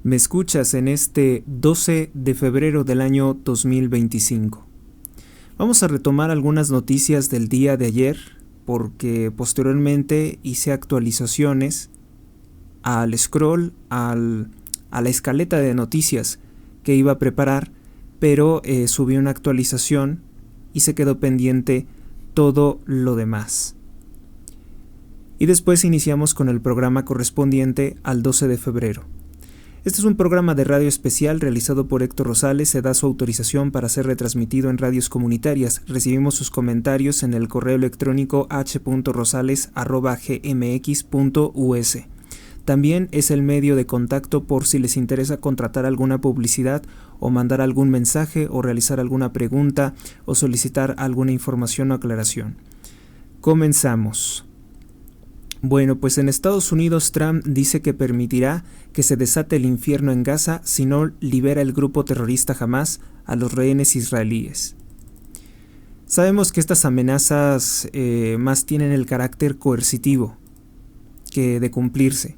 Me escuchas en este 12 de febrero del año 2025. Vamos a retomar algunas noticias del día de ayer porque posteriormente hice actualizaciones al scroll, a la escaleta de noticias que iba a preparar, pero subí una actualización y se quedó pendiente todo lo demás. Y después iniciamos con el programa correspondiente al 12 de febrero. Este es un programa de radio especial realizado por Héctor Rosales. Se da su autorización para ser retransmitido en radios comunitarias. Recibimos sus comentarios en el correo electrónico h.rosales@gmx.us. También es el medio de contacto por si les interesa contratar alguna publicidad o mandar algún mensaje o realizar alguna pregunta o solicitar alguna información o aclaración. Comenzamos. Bueno, pues en Estados Unidos Trump dice que permitirá que se desate el infierno en Gaza si no libera el grupo terrorista Hamás a los rehenes israelíes. Sabemos que estas amenazas más tienen el carácter coercitivo que de cumplirse.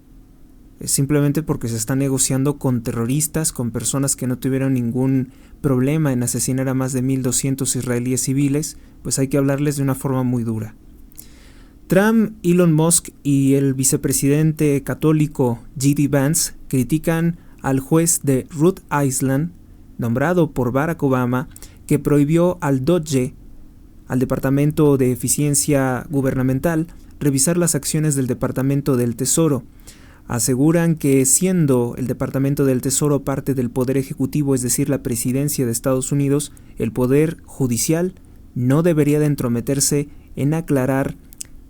Simplemente porque se está negociando con terroristas, con personas que no tuvieron ningún problema en asesinar a más de 1,200 israelíes civiles, pues hay que hablarles de una forma muy dura. Trump, Elon Musk y el vicepresidente católico J.D. Vance critican al juez de Rhode Island, nombrado por Barack Obama, que prohibió al DOGE, al Departamento de Eficiencia Gubernamental, revisar las acciones del Departamento del Tesoro. Aseguran que siendo el Departamento del Tesoro parte del Poder Ejecutivo, es decir, la Presidencia de Estados Unidos, el Poder Judicial no debería de entrometerse en aclarar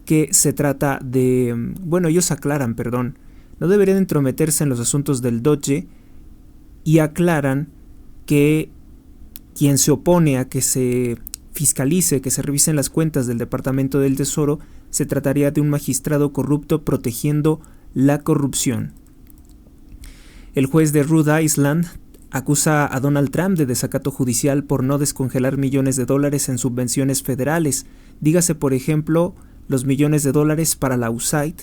que se trata de... no deberían entrometerse en los asuntos del DOGE y aclaran que quien se opone a que se fiscalice, que se revisen las cuentas del Departamento del Tesoro, se trataría de un magistrado corrupto protegiendo la corrupción. El juez de Rhode Island acusa a Donald Trump de desacato judicial por no descongelar millones de dólares en subvenciones federales. Dígase, por ejemplo, los millones de dólares para la USAID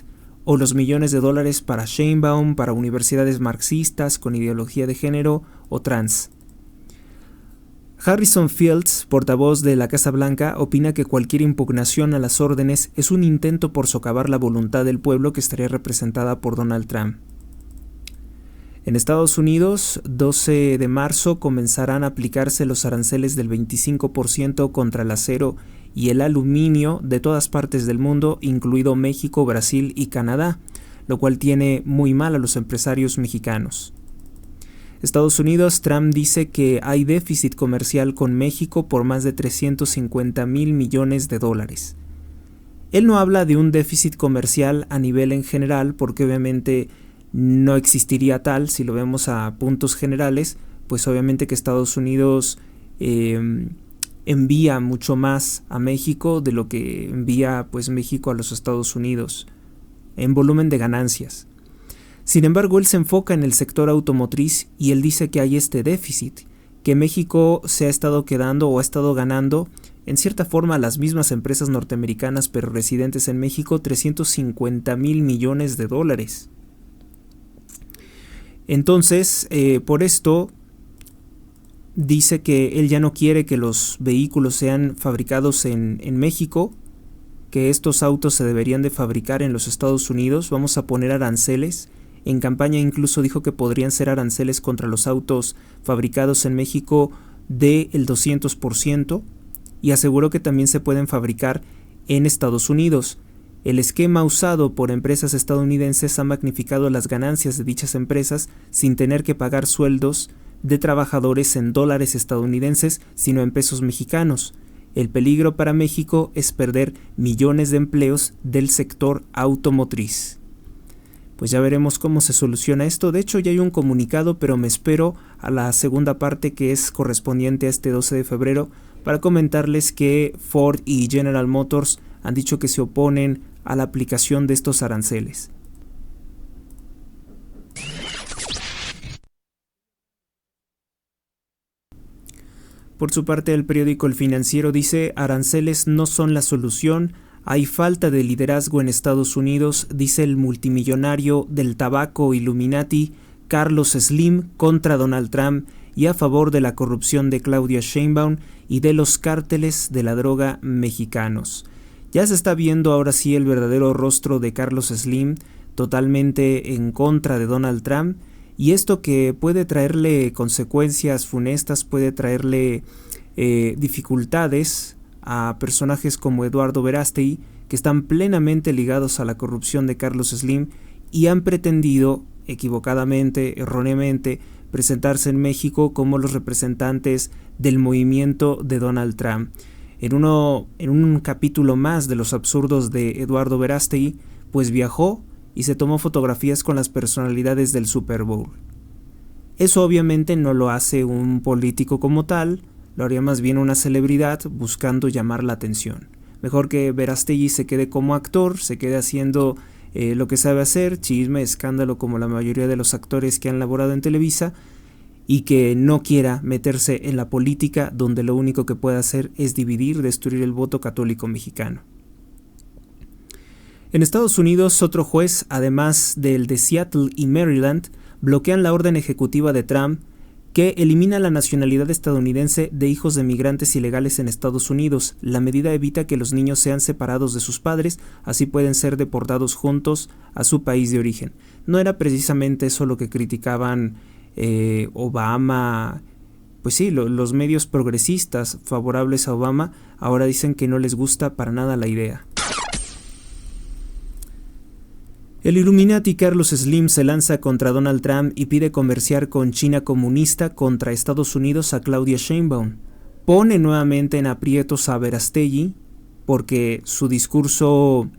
o los millones de dólares para Sheinbaum, para universidades marxistas con ideología de género o trans. Harrison Fields, portavoz de la Casa Blanca, opina que cualquier impugnación a las órdenes es un intento por socavar la voluntad del pueblo que estaría representada por Donald Trump. En Estados Unidos, 12 de marzo comenzarán a aplicarse los aranceles del 25% contra el acero y el aluminio de todas partes del mundo, incluido México, Brasil y Canadá, lo cual tiene muy mal a los empresarios mexicanos. Estados Unidos, Trump dice que hay déficit comercial con México por más de 350,000 millones de dólares. Él no habla de un déficit comercial a nivel en general, porque obviamente no existiría tal. Si lo vemos a puntos generales, pues obviamente que Estados Unidos envía mucho más a México de lo que envía pues México a los Estados Unidos en volumen de ganancias. Sin embargo, él se enfoca en el sector automotriz y él dice que hay este déficit, que México se ha estado quedando o ha estado ganando en cierta forma a las mismas empresas norteamericanas pero residentes en México 350,000 millones de dólares. Entonces, por esto dice que él ya no quiere que los vehículos sean fabricados en México, que estos autos se deberían de fabricar en los Estados Unidos. Vamos a poner aranceles. En campaña incluso dijo que podrían ser aranceles contra los autos fabricados en México del 200% y aseguró que también se pueden fabricar en Estados Unidos. El esquema usado por empresas estadounidenses ha magnificado las ganancias de dichas empresas sin tener que pagar sueldos de trabajadores en dólares estadounidenses, sino en pesos mexicanos. El peligro para México es perder millones de empleos del sector automotriz. Pues ya veremos cómo se soluciona esto. De hecho, ya hay un comunicado, pero me espero a la segunda parte que es correspondiente a este 12 de febrero para comentarles que Ford y General Motors han dicho que se oponen a la aplicación de estos aranceles. Por su parte, el periódico El Financiero dice: aranceles no son la solución, hay falta de liderazgo en Estados Unidos, dice el multimillonario del tabaco Illuminati Carlos Slim contra Donald Trump y a favor de la corrupción de Claudia Sheinbaum y de los cárteles de la droga mexicanos. Ya se está viendo ahora sí el verdadero rostro de Carlos Slim, totalmente en contra de Donald Trump, y esto que puede traerle consecuencias funestas, puede traerle dificultades a personajes como Eduardo Verástegui, que están plenamente ligados a la corrupción de Carlos Slim y han pretendido, equivocadamente, erróneamente, presentarse en México como los representantes del movimiento de Donald Trump. En un capítulo más de los absurdos de Eduardo Verástegui, pues viajó y se tomó fotografías con las personalidades del Super Bowl. Eso obviamente no lo hace un político como tal, lo haría más bien una celebridad buscando llamar la atención. Mejor que Verástegui se quede como actor, se quede haciendo lo que sabe hacer, chisme, escándalo como la mayoría de los actores que han laborado en Televisa, y que no quiera meterse en la política donde lo único que puede hacer es dividir, destruir el voto católico mexicano. En Estados Unidos, otro juez, además del de Seattle y Maryland, bloquean la orden ejecutiva de Trump que elimina la nacionalidad estadounidense de hijos de migrantes ilegales en Estados Unidos. La medida evita que los niños sean separados de sus padres, así pueden ser deportados juntos a su país de origen. No era precisamente eso lo que criticaban Obama. Pues sí, los medios progresistas favorables a Obama ahora dicen que no les gusta para nada la idea. El Illuminati Carlos Slim se lanza contra Donald Trump y pide comerciar con China comunista contra Estados Unidos a Claudia Sheinbaum. Pone nuevamente en aprietos a Verástegui porque su discurso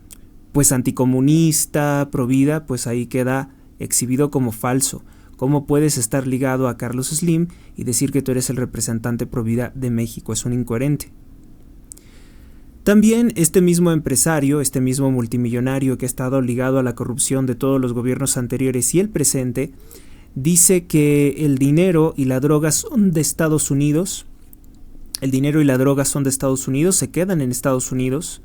pues anticomunista, provida, pues ahí queda exhibido como falso. ¿Cómo puedes estar ligado a Carlos Slim y decir que tú eres el representante provida de México? Es un incoherente. También este mismo empresario, este mismo multimillonario que ha estado ligado a la corrupción de todos los gobiernos anteriores y el presente, dice que el dinero y la droga son de Estados Unidos, se quedan en Estados Unidos,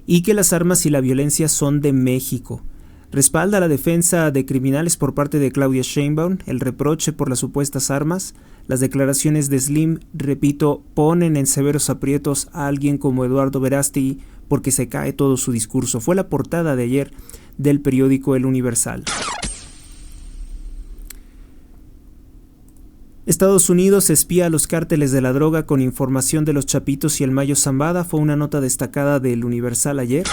y que las armas y la violencia son de México. Respalda la defensa de criminales por parte de Claudia Sheinbaum, el reproche por las supuestas armas. Las declaraciones de Slim, repito, ponen en severos aprietos a alguien como Eduardo Verástegui porque se cae todo su discurso. Fue la portada de ayer del periódico El Universal. Estados Unidos espía a los cárteles de la droga con información de los Chapitos y el Mayo Zambada, fue una nota destacada del Universal ayer.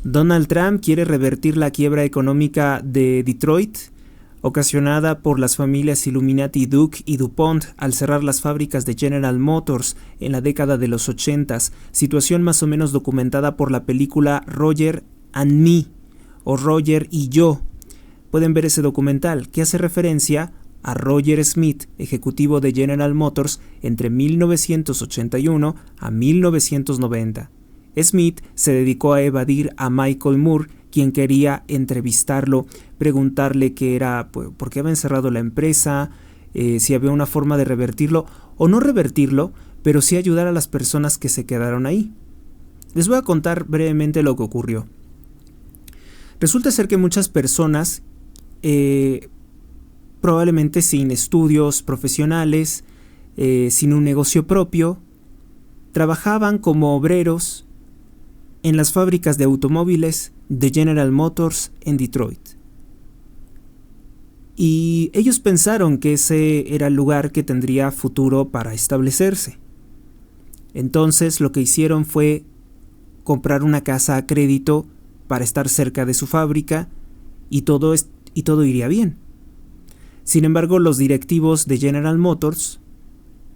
Donald Trump quiere revertir la quiebra económica de Detroit, ocasionada por las familias Illuminati Duke y DuPont al cerrar las fábricas de General Motors en la década de los 80s, situación más o menos documentada por la película Roger and Me, o Roger y Yo. Pueden ver ese documental, que hace referencia a Roger Smith, ejecutivo de General Motors entre 1981 a 1990. Smith se dedicó a evadir a Michael Moore, quien quería entrevistarlo, preguntarle qué era, por qué había encerrado la empresa, si había una forma de revertirlo, o no revertirlo, pero sí ayudar a las personas que se quedaron ahí. Les voy a contar brevemente lo que ocurrió. Resulta ser que muchas personas, probablemente sin estudios profesionales, sin un negocio propio, trabajaban como obreros en las fábricas de automóviles de General Motors en Detroit. Y ellos pensaron que ese era el lugar que tendría futuro para establecerse. Entonces lo que hicieron fue comprar una casa a crédito para estar cerca de su fábrica y todo iría bien. Sin embargo, los directivos de General Motors,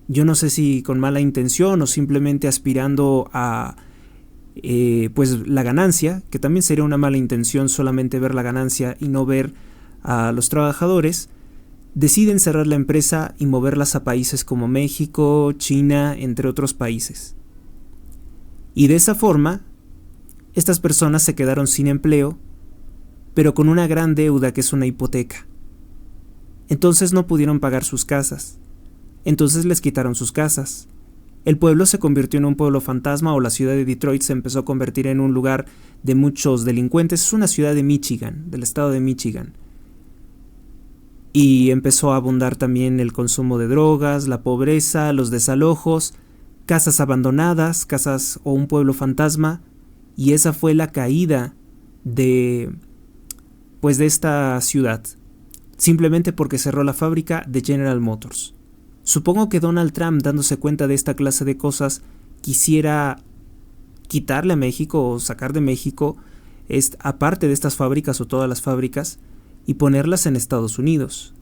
yo no sé si con mala intención o simplemente aspirando a pues la ganancia, que también sería una mala intención solamente ver la ganancia y no ver a los trabajadores, deciden cerrar la empresa y moverlas a países como México, China, entre otros países. Y de esa forma, estas personas se quedaron sin empleo, pero con una gran deuda que es una hipoteca. Entonces no pudieron pagar sus casas. Entonces les quitaron sus casas. El pueblo se convirtió en un pueblo fantasma, o la ciudad de Detroit se empezó a convertir en un lugar de muchos delincuentes. Es una ciudad de Michigan, del estado de Michigan. y empezó a abundar también el consumo de drogas, la pobreza, los desalojos, casas abandonadas, casas o un pueblo fantasma, y esa fue la caída de esta ciudad, simplemente porque cerró la fábrica de General Motors. Supongo que Donald Trump, dándose cuenta de esta clase de cosas, quisiera quitarle a México o sacar de México aparte de estas fábricas o todas las fábricas y ponerlas en Estados Unidos.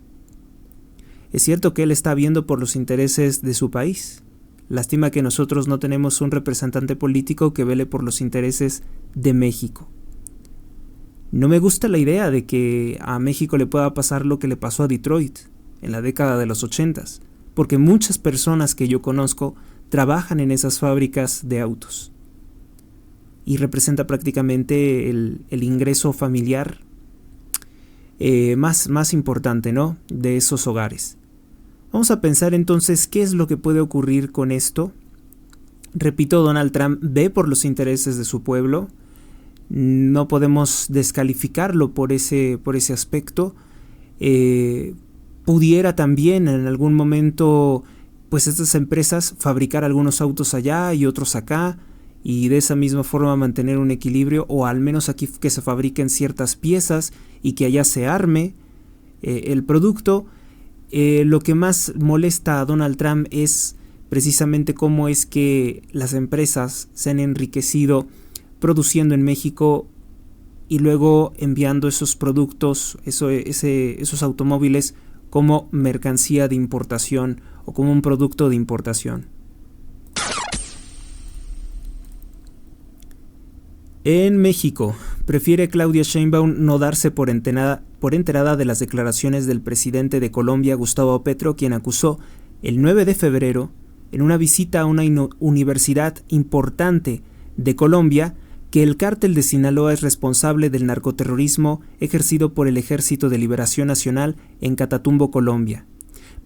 Es cierto que él está viendo por los intereses de su país. Lástima que nosotros no tenemos un representante político que vele por los intereses de México. No me gusta la idea de que a México le pueda pasar lo que le pasó a Detroit en la década de los 80s, porque muchas personas que yo conozco trabajan en esas fábricas de autos y representa prácticamente el ingreso familiar más importante, ¿no?, de esos hogares. Vamos a pensar entonces qué es lo que puede ocurrir con esto. Repito, Donald Trump ve por los intereses de su pueblo. No podemos descalificarlo por ese aspecto. Pudiera también en algún momento estas empresas fabricar algunos autos allá y otros acá, y de esa misma forma mantener un equilibrio, o al menos aquí que se fabriquen ciertas piezas y que allá se arme el producto. Lo que más molesta a Donald Trump es precisamente cómo es que las empresas se han enriquecido produciendo en México y luego enviando esos productos, esos automóviles como mercancía de importación o como un producto de importación. En México, prefiere Claudia Sheinbaum no darse por enterada de las declaraciones del presidente de Colombia, Gustavo Petro, quien acusó el 9 de febrero, en una visita a una universidad importante de Colombia, que el cártel de Sinaloa es responsable del narcoterrorismo ejercido por el Ejército de Liberación Nacional en Catatumbo, Colombia.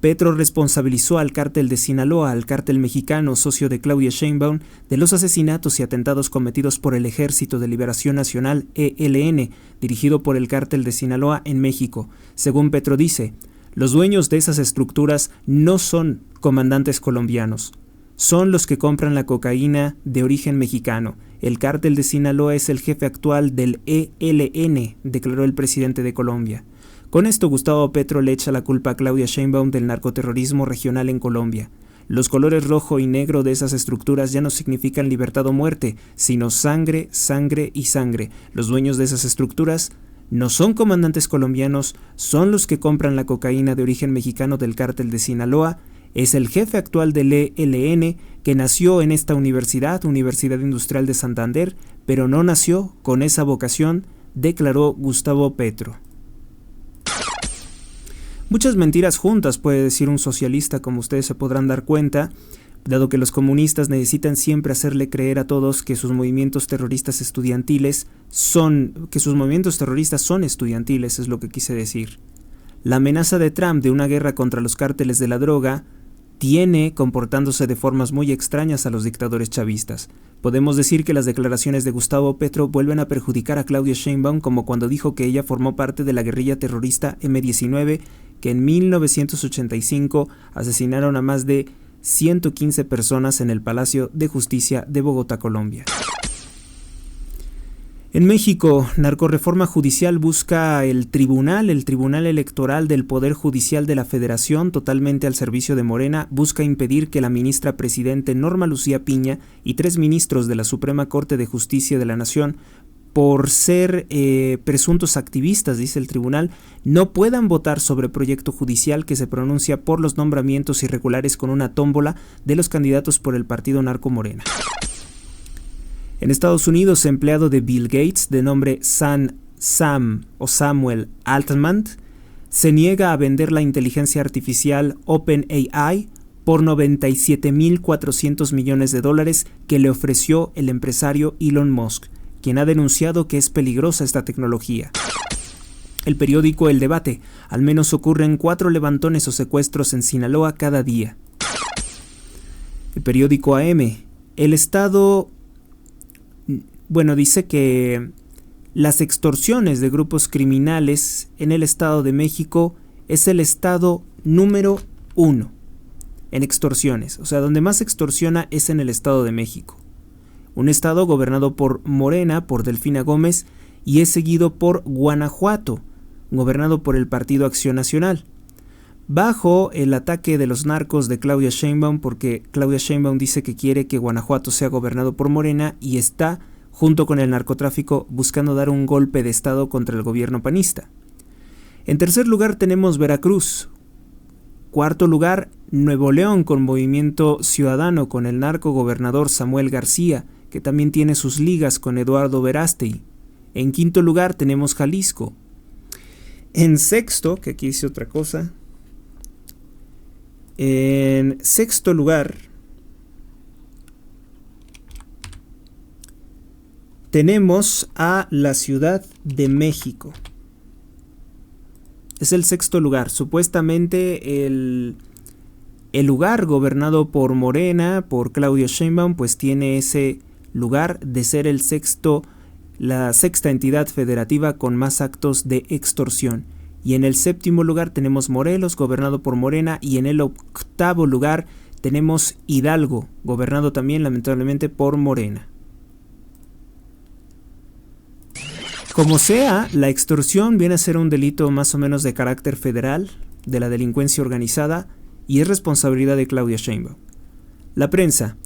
Petro responsabilizó al cártel de Sinaloa, al cártel mexicano, socio de Claudia Sheinbaum, de los asesinatos y atentados cometidos por el Ejército de Liberación Nacional, ELN, dirigido por el cártel de Sinaloa en México. Según Petro dice, los dueños de esas estructuras no son comandantes colombianos, son los que compran la cocaína de origen mexicano. El cártel de Sinaloa es el jefe actual del ELN, declaró el presidente de Colombia. Con esto, Gustavo Petro le echa la culpa a Claudia Sheinbaum del narcoterrorismo regional en Colombia. Los colores rojo y negro de esas estructuras ya no significan libertad o muerte, sino sangre, sangre y sangre. Los dueños de esas estructuras no son comandantes colombianos, son los que compran la cocaína de origen mexicano del cártel de Sinaloa. Es el jefe actual del ELN, que nació en esta Universidad Industrial de Santander, pero no nació con esa vocación, declaró Gustavo Petro. Muchas mentiras juntas, puede decir un socialista, como ustedes se podrán dar cuenta, dado que los comunistas necesitan siempre hacerle creer a todos que sus movimientos terroristas son estudiantiles, es lo que quise decir. La amenaza de Trump de una guerra contra los cárteles de la droga tiene comportándose de formas muy extrañas a los dictadores chavistas. Podemos decir que las declaraciones de Gustavo Petro vuelven a perjudicar a Claudia Sheinbaum, como cuando dijo que ella formó parte de la guerrilla terrorista M-19, que en 1985 asesinaron a más de 115 personas en el Palacio de Justicia de Bogotá, Colombia. En México, narcorreforma judicial busca el Tribunal Electoral del Poder Judicial de la Federación, totalmente al servicio de Morena, busca impedir que la ministra presidente Norma Lucía Piña y 3 ministros de la Suprema Corte de Justicia de la Nación, por ser presuntos activistas, dice el tribunal, no puedan votar sobre proyecto judicial que se pronuncia por los nombramientos irregulares con una tómbola de los candidatos por el partido narco Morena. En Estados Unidos, empleado de Bill Gates, de nombre Samuel Altman, se niega a vender la inteligencia artificial OpenAI por $97.400 millones que le ofreció el empresario Elon Musk, quien ha denunciado que es peligrosa esta tecnología. El periódico El Debate, al menos ocurren 4 levantones o secuestros en Sinaloa cada día. El periódico AM, el Estado, dice que las extorsiones de grupos criminales en el Estado de México es el estado número 1 en extorsiones. O sea, donde más extorsiona es en el Estado de México. Un estado gobernado por Morena, por Delfina Gómez, y es seguido por Guanajuato, gobernado por el Partido Acción Nacional. Bajo el ataque de los narcos de Claudia Sheinbaum, porque Claudia Sheinbaum dice que quiere que Guanajuato sea gobernado por Morena y está, junto con el narcotráfico, buscando dar un golpe de estado contra el gobierno panista. En tercer lugar tenemos Veracruz. Cuarto lugar, Nuevo León, con Movimiento Ciudadano, con el narcogobernador Samuel García, que también tiene sus ligas con Eduardo Verástegui. En quinto lugar tenemos Jalisco. En sexto, que aquí dice otra cosa. En sexto lugar tenemos a la Ciudad de México. Es el sexto lugar. Supuestamente el lugar gobernado por Morena, por Claudia Sheinbaum, pues tiene ese lugar de ser la sexta entidad federativa con más actos de extorsión. Y en el séptimo lugar tenemos Morelos, gobernado por Morena, y en el octavo lugar tenemos Hidalgo, gobernado también lamentablemente por Morena. Como sea, la extorsión viene a ser un delito más o menos de carácter federal, de la delincuencia organizada, y es responsabilidad de Claudia Sheinbaum. La prensa.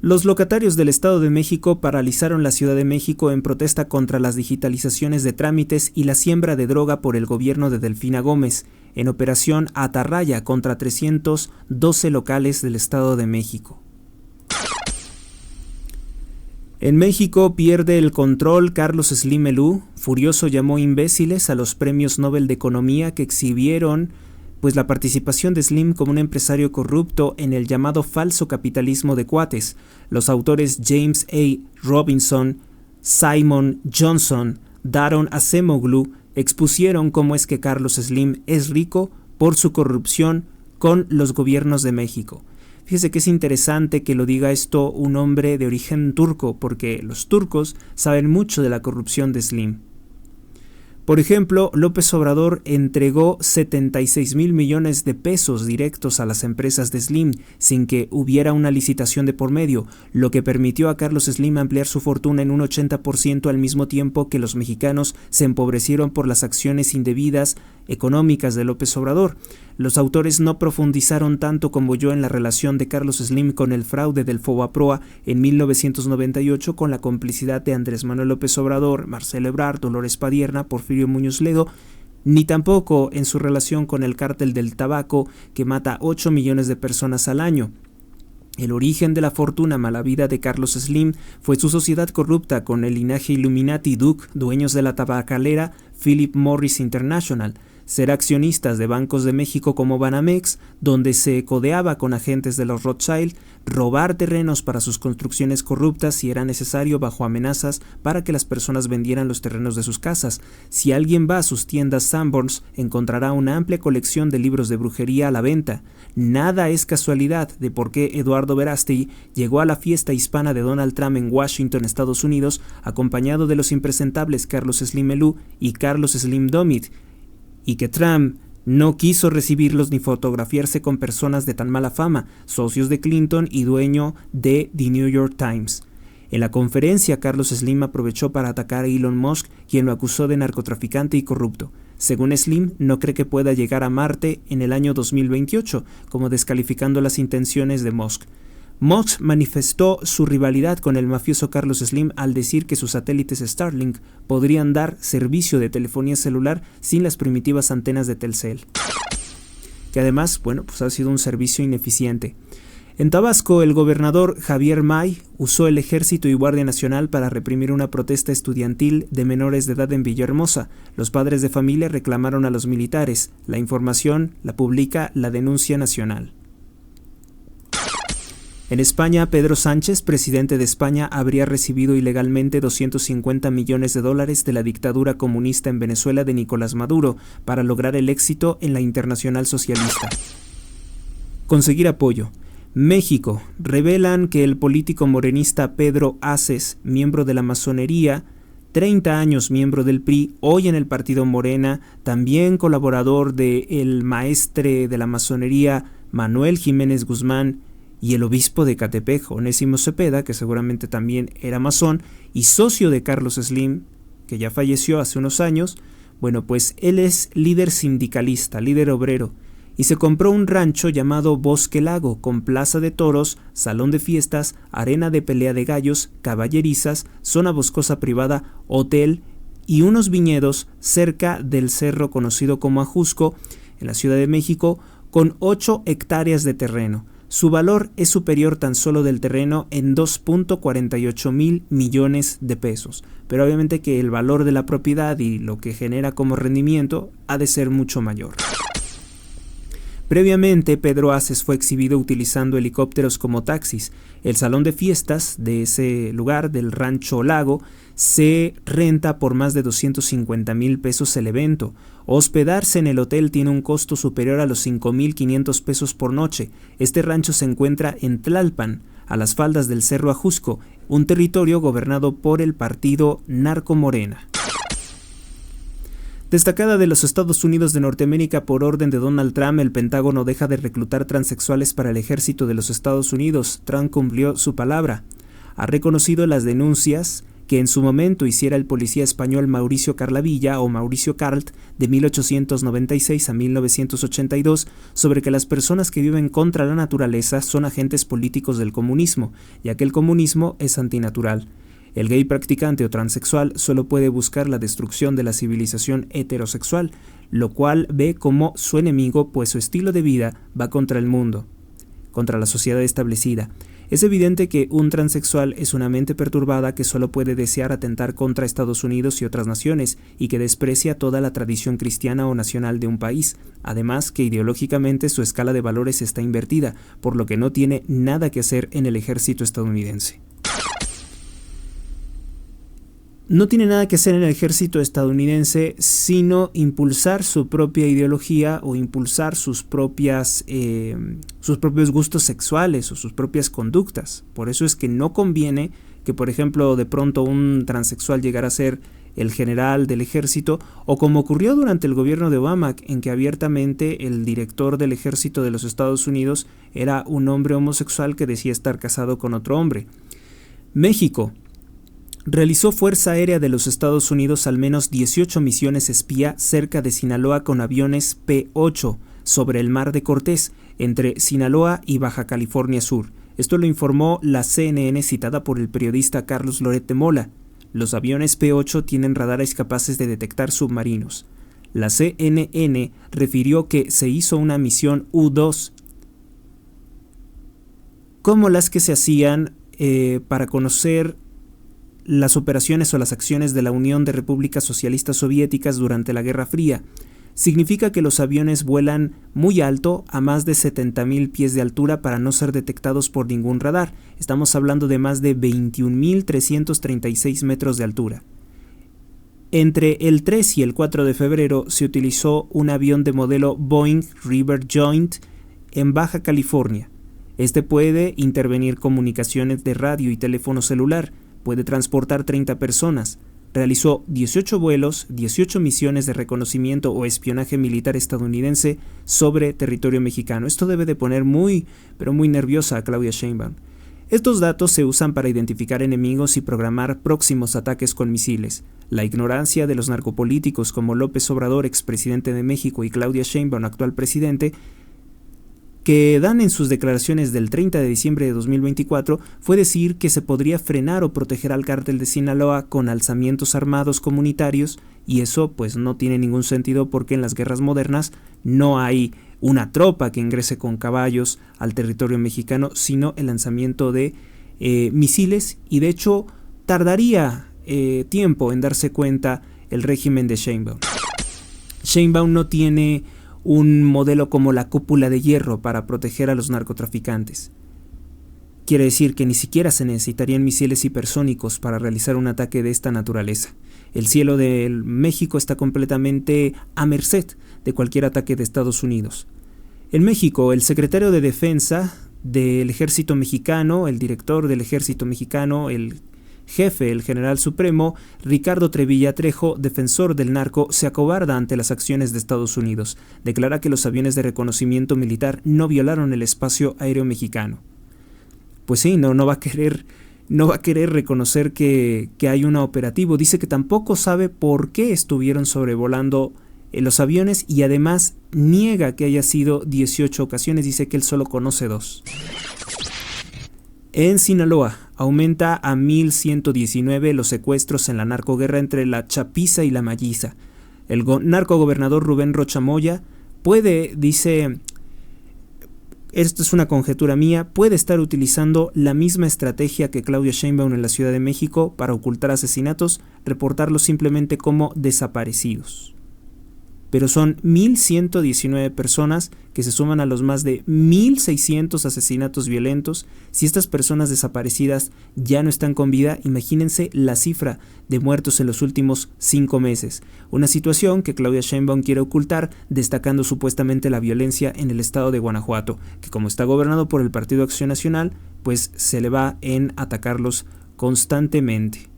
Los locatarios del Estado de México paralizaron la Ciudad de México en protesta contra las digitalizaciones de trámites y la siembra de droga por el gobierno de Delfina Gómez, en operación Atarraya contra 312 locales del Estado de México. En México pierde el control Carlos Slim Elú. Furioso llamó imbéciles a los premios Nobel de Economía que exhibieron pues la participación de Slim como un empresario corrupto en el llamado falso capitalismo de cuates. Los autores James A. Robinson, Simon Johnson, Daron Acemoglu expusieron cómo es que Carlos Slim es rico por su corrupción con los gobiernos de México. Fíjese que es interesante que lo diga esto un hombre de origen turco, porque los turcos saben mucho de la corrupción de Slim. Por ejemplo, López Obrador entregó 76,000 millones de pesos directos a las empresas de Slim sin que hubiera una licitación de por medio, lo que permitió a Carlos Slim ampliar su fortuna en un 80% al mismo tiempo que los mexicanos se empobrecieron por las acciones indebidas económicas de López Obrador. Los autores no profundizaron tanto como yo en la relación de Carlos Slim con el fraude del Fobaproa en 1998 con la complicidad de Andrés Manuel López Obrador, Marcelo Ebrard, Dolores Padierna, Porfirio Muñoz Ledo, ni tampoco en su relación con el cártel del tabaco que mata 8 millones de personas al año. El origen de la fortuna malavida de Carlos Slim fue su sociedad corrupta con el linaje Illuminati Duke, dueños de la tabacalera Philip Morris International, ser accionistas de bancos de México como Banamex, donde se codeaba con agentes de los Rothschild, robar terrenos para sus construcciones corruptas si era necesario bajo amenazas para que las personas vendieran los terrenos de sus casas. Si alguien va a sus tiendas Sanborns, encontrará una amplia colección de libros de brujería a la venta. Nada es casualidad de por qué Eduardo Verástegui llegó a la fiesta hispana de Donald Trump en Washington, Estados Unidos, acompañado de los impresentables Carlos Slim Elú y Carlos Slim Domit, y que Trump no quiso recibirlos ni fotografiarse con personas de tan mala fama, socios de Clinton y dueño de The New York Times. En la conferencia, Carlos Slim aprovechó para atacar a Elon Musk, quien lo acusó de narcotraficante y corrupto. Según Slim, no cree que pueda llegar a Marte en el año 2028, como descalificando las intenciones de Musk. Musk manifestó su rivalidad con el mafioso Carlos Slim al decir que sus satélites Starlink podrían dar servicio de telefonía celular sin las primitivas antenas de Telcel, que además, pues ha sido un servicio ineficiente. En Tabasco, el gobernador Javier May usó el Ejército y Guardia Nacional para reprimir una protesta estudiantil de menores de edad en Villahermosa. Los padres de familia reclamaron a los militares. La información la publica La Denuncia Nacional. En España, Pedro Sánchez, presidente de España, habría recibido ilegalmente 250 millones de dólares de la dictadura comunista en Venezuela de Nicolás Maduro para lograr el éxito en la Internacional Socialista. Conseguir apoyo. México. Revelan que el político morenista Pedro Aces, miembro de la masonería, 30 años miembro del PRI, hoy en el partido Morena, también colaborador del maestre de la masonería Manuel Jiménez Guzmán y el obispo de Ecatepec, Onésimo Cepeda, que seguramente también era masón, y socio de Carlos Slim, que ya falleció hace unos años. Bueno, pues él es líder sindicalista, líder obrero, y se compró un rancho llamado Bosque Lago, con plaza de toros, salón de fiestas, arena de pelea de gallos, caballerizas, zona boscosa privada, hotel y unos viñedos cerca del cerro conocido como Ajusco, en la Ciudad de México, con 8 hectáreas de terreno. Su valor es superior tan solo del terreno en 2.48 mil millones de pesos, pero obviamente que el valor de la propiedad y lo que genera como rendimiento ha de ser mucho mayor. Previamente, Pedro Aces fue exhibido utilizando helicópteros como taxis. El salón de fiestas de ese lugar, del Rancho Lago, se renta por más de 250 mil pesos el evento. Hospedarse en el hotel tiene un costo superior a los 5.500 pesos por noche. Este rancho se encuentra en Tlalpan, a las faldas del Cerro Ajusco, un territorio gobernado por el partido Narco Morena. Destacada de los Estados Unidos de Norteamérica por orden de Donald Trump, el Pentágono deja de reclutar transexuales para el ejército de los Estados Unidos. Trump cumplió su palabra. Ha reconocido las denuncias que en su momento hiciera el policía español Mauricio Carlavilla o Mauricio Carlt de 1896 a 1982 sobre que las personas que viven contra la naturaleza son agentes políticos del comunismo, ya que el comunismo es antinatural. El gay practicante o transexual solo puede buscar la destrucción de la civilización heterosexual, lo cual ve como su enemigo, pues su estilo de vida va contra el mundo, contra la sociedad establecida. Es evidente que un transexual es una mente perturbada que solo puede desear atentar contra Estados Unidos y otras naciones y que desprecia toda la tradición cristiana o nacional de un país. Además que ideológicamente su escala de valores está invertida, por lo que no tiene nada que hacer en el ejército estadounidense. No tiene nada que hacer en el ejército estadounidense sino impulsar su propia ideología o impulsar sus propios gustos sexuales o sus propias conductas. Por eso es que no conviene que, por ejemplo, de pronto un transexual llegara a ser el general del ejército, o como ocurrió durante el gobierno de Obama, en que abiertamente el director del ejército de los Estados Unidos era un hombre homosexual que decía estar casado con otro hombre. México realizó Fuerza Aérea de los Estados Unidos al menos 18 misiones espía cerca de Sinaloa con aviones P-8 sobre el Mar de Cortés, entre Sinaloa y Baja California Sur. Esto lo informó la CNN citada por el periodista Carlos Loret de Mola. Los aviones P-8 tienen radares capaces de detectar submarinos. La CNN refirió que se hizo una misión U-2, como las que se hacían para conocer las operaciones o las acciones de la Unión de Repúblicas Socialistas Soviéticas durante la Guerra Fría. Significa que los aviones vuelan muy alto, a más de 70.000 pies de altura para no ser detectados por ningún radar. Estamos hablando de más de 21.336 metros de altura. Entre el 3 y el 4 de febrero se utilizó un avión de modelo Boeing River Joint en Baja California. Este puede intervenir comunicaciones de radio y teléfono celular. Puede transportar 30 personas. Realizó 18 vuelos, 18 misiones de reconocimiento o espionaje militar estadounidense sobre territorio mexicano. Esto debe de poner muy nerviosa a Claudia Sheinbaum. Estos datos se usan para identificar enemigos y programar próximos ataques con misiles. La ignorancia de los narcopolíticos como López Obrador, expresidente de México, y Claudia Sheinbaum, actual presidente, que dan en sus declaraciones del 30 de diciembre de 2024 fue decir que se podría frenar o proteger al cártel de Sinaloa con alzamientos armados comunitarios, y eso pues no tiene ningún sentido porque en las guerras modernas no hay una tropa que ingrese con caballos al territorio mexicano, sino el lanzamiento de misiles, y de hecho tardaría tiempo en darse cuenta el régimen de Sheinbaum. Sheinbaum no tiene un modelo como la cúpula de hierro para proteger a los narcotraficantes. Quiere decir que ni siquiera se necesitarían misiles hipersónicos para realizar un ataque de esta naturaleza. El cielo de México está completamente a merced de cualquier ataque de Estados Unidos. En México, el secretario de Defensa del Ejército Mexicano, el director del Ejército Mexicano, el jefe, el general supremo, Ricardo Trevilla Trejo, defensor del narco, se acobarda ante las acciones de Estados Unidos. Declara que los aviones de reconocimiento militar no violaron el espacio aéreo mexicano. Pues sí, no va a querer reconocer que hay un operativo. Dice que tampoco sabe por qué estuvieron sobrevolando los aviones y además niega que haya sido 18 ocasiones. Dice que él solo conoce 2. En Sinaloa aumenta a 1,119 los secuestros en la narcoguerra entre la Chapiza y la Malliza. El narcogobernador Rubén Rocha Moya dice, esto es una conjetura mía, puede estar utilizando la misma estrategia que Claudia Sheinbaum en la Ciudad de México para ocultar asesinatos, reportarlos simplemente como desaparecidos. Pero son 1,119 personas que se suman a los más de 1,600 asesinatos violentos. Si estas personas desaparecidas ya no están con vida, imagínense la cifra de muertos en los últimos 5 meses. Una situación que Claudia Sheinbaum quiere ocultar, destacando supuestamente la violencia en el estado de Guanajuato, que como está gobernado por el Partido Acción Nacional, pues se le va en atacarlos constantemente.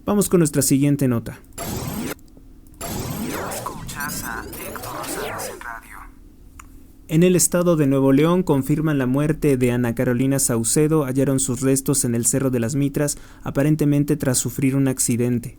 Vamos con nuestra siguiente nota. En el estado de Nuevo León confirman la muerte de Ana Carolina Saucedo. Hallaron sus restos en el Cerro de las Mitras, aparentemente tras sufrir un accidente.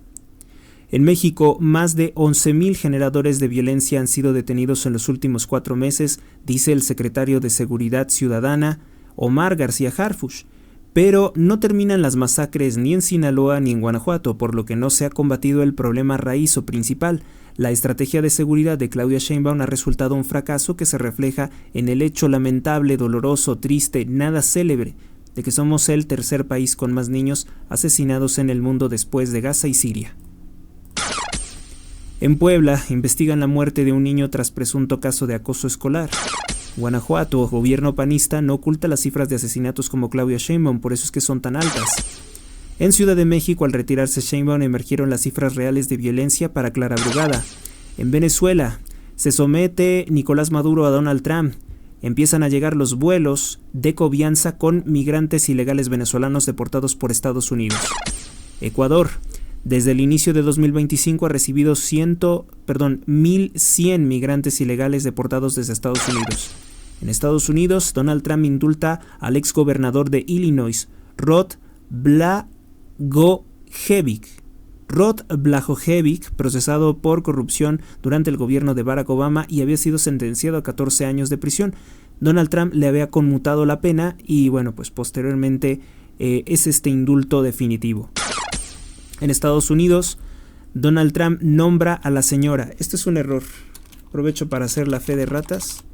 En México, más de 11,000 generadores de violencia han sido detenidos en los últimos 4 meses, dice el secretario de Seguridad Ciudadana, Omar García Harfuch. Pero no terminan las masacres ni en Sinaloa ni en Guanajuato, por lo que no se ha combatido el problema raíz o principal. La estrategia de seguridad de Claudia Sheinbaum ha resultado un fracaso que se refleja en el hecho lamentable, doloroso, triste, nada célebre, de que somos el tercer país con más niños asesinados en el mundo después de Gaza y Siria. En Puebla, investigan la muerte de un niño tras presunto caso de acoso escolar. Guanajuato, gobierno panista, no oculta las cifras de asesinatos como Claudia Sheinbaum, por eso es que son tan altas. En Ciudad de México, al retirarse Sheinbaum, emergieron las cifras reales de violencia para Clara Brugada. En Venezuela, se somete Nicolás Maduro a Donald Trump. Empiezan a llegar los vuelos de cobianza con migrantes ilegales venezolanos deportados por Estados Unidos. Ecuador, desde el inicio de 2025 ha recibido 1,100 migrantes ilegales deportados desde Estados Unidos. En Estados Unidos, Donald Trump indulta al exgobernador de Illinois, Rod Blagojevich, procesado por corrupción durante el gobierno de Barack Obama y había sido sentenciado a 14 años de prisión. Donald Trump le había conmutado la pena y pues posteriormente es este indulto definitivo. En Estados Unidos, Donald Trump nombra a la señora. Este es un error. Aprovecho para hacer la fe de ratas.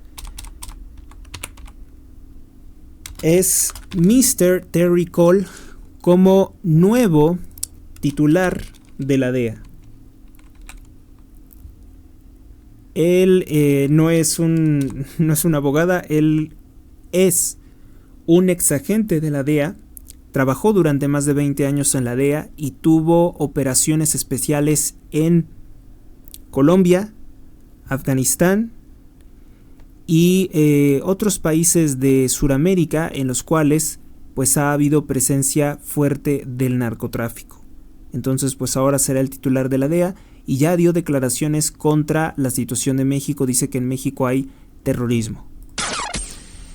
Es Mr. Terry Cole como nuevo titular de la DEA. Él no es una abogada, él es un exagente de la DEA, trabajó durante más de 20 años en la DEA y tuvo operaciones especiales en Colombia, Afganistán y otros países de Sudamérica en los cuales pues ha habido presencia fuerte del narcotráfico. Entonces pues ahora será el titular de la DEA y ya dio declaraciones contra la situación de México, dice que en México hay terrorismo.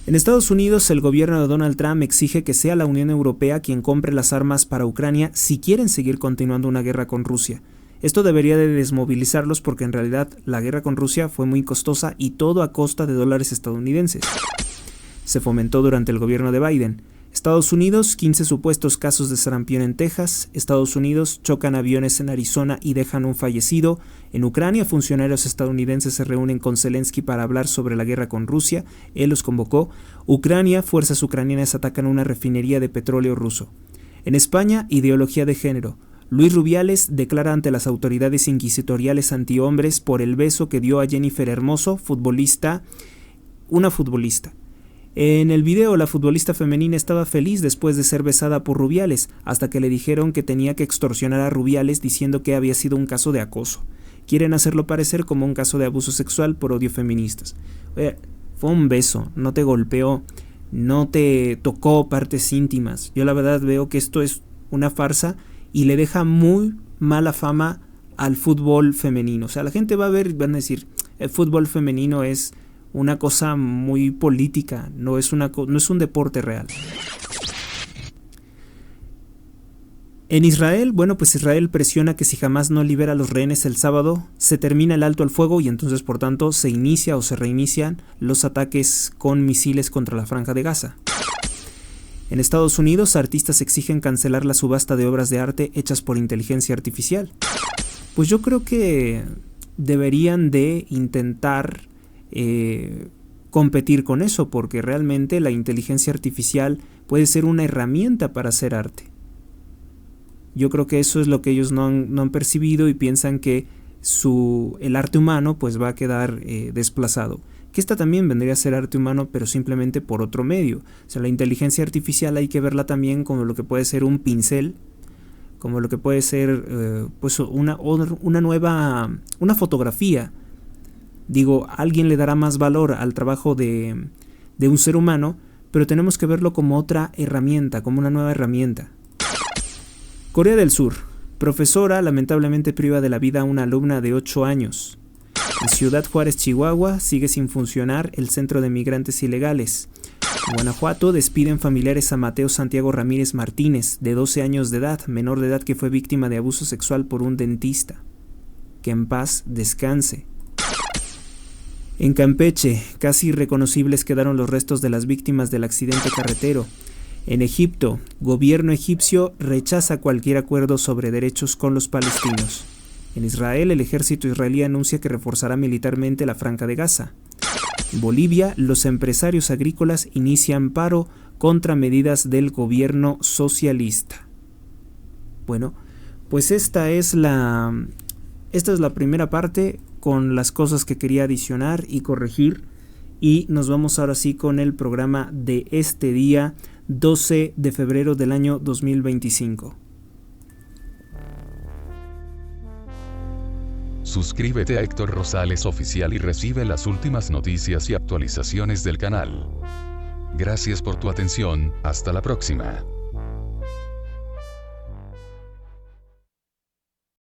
En Estados Unidos, el gobierno de Donald Trump exige que sea la Unión Europea quien compre las armas para Ucrania si quieren seguir continuando una guerra con Rusia. Esto debería de desmovilizarlos porque en realidad la guerra con Rusia fue muy costosa y todo a costa de dólares estadounidenses. Se fomentó durante el gobierno de Biden. Estados Unidos, 15 supuestos casos de sarampión en Texas. Estados Unidos, chocan aviones en Arizona y dejan un fallecido. En Ucrania, funcionarios estadounidenses se reúnen con Zelensky para hablar sobre la guerra con Rusia. Él los convocó. Ucrania, fuerzas ucranianas atacan una refinería de petróleo ruso. En España, ideología de género. Luis Rubiales declara ante las autoridades inquisitoriales antihombres por el beso que dio a Jennifer Hermoso, una futbolista. En el video, la futbolista femenina estaba feliz después de ser besada por Rubiales, hasta que le dijeron que tenía que extorsionar a Rubiales diciendo que había sido un caso de acoso. Quieren hacerlo parecer como un caso de abuso sexual por odio feministas. Fue un beso, no te golpeó, no te tocó partes íntimas. Yo la verdad veo que esto es una farsa y le deja muy mala fama al fútbol femenino. O sea, la gente va a ver, van a decir, el fútbol femenino es una cosa muy política, no es un deporte real. En Israel, bueno, pues Israel presiona que si Hamás no libera a los rehenes el sábado, se termina el alto al fuego y entonces, por tanto, se inicia o se reinician los ataques con misiles contra la Franja de Gaza. En Estados Unidos, artistas exigen cancelar la subasta de obras de arte hechas por inteligencia artificial. Pues yo creo que deberían de intentar competir con eso, porque realmente la inteligencia artificial puede ser una herramienta para hacer arte. Yo creo que eso es lo que ellos no han percibido y piensan que el arte humano pues va a quedar desplazado. Que esta también vendría a ser arte humano, pero simplemente por otro medio. O sea, la inteligencia artificial hay que verla también como lo que puede ser un pincel, como lo que puede ser pues una fotografía. Digo, alguien le dará más valor al trabajo de un ser humano, pero tenemos que verlo como otra herramienta, como una nueva herramienta. Corea del Sur. Profesora lamentablemente priva de la vida a una alumna de 8 años. En Ciudad Juárez, Chihuahua, sigue sin funcionar el centro de migrantes ilegales. En Guanajuato despiden familiares a Mateo Santiago Ramírez Martínez, de 12 años de edad, menor de edad que fue víctima de abuso sexual por un dentista. Que en paz descanse. En Campeche, casi irreconocibles quedaron los restos de las víctimas del accidente carretero. En Egipto, gobierno egipcio rechaza cualquier acuerdo sobre derechos con los palestinos. En Israel, el ejército israelí anuncia que reforzará militarmente la Franja de Gaza. En Bolivia, los empresarios agrícolas inician paro contra medidas del gobierno socialista. Bueno, pues esta es la primera parte con las cosas que quería adicionar y corregir. Y nos vamos ahora sí con el programa de este día, 12 de febrero del año 2025. Suscríbete a Héctor Rosales Oficial y recibe las últimas noticias y actualizaciones del canal. Gracias por tu atención, hasta la próxima.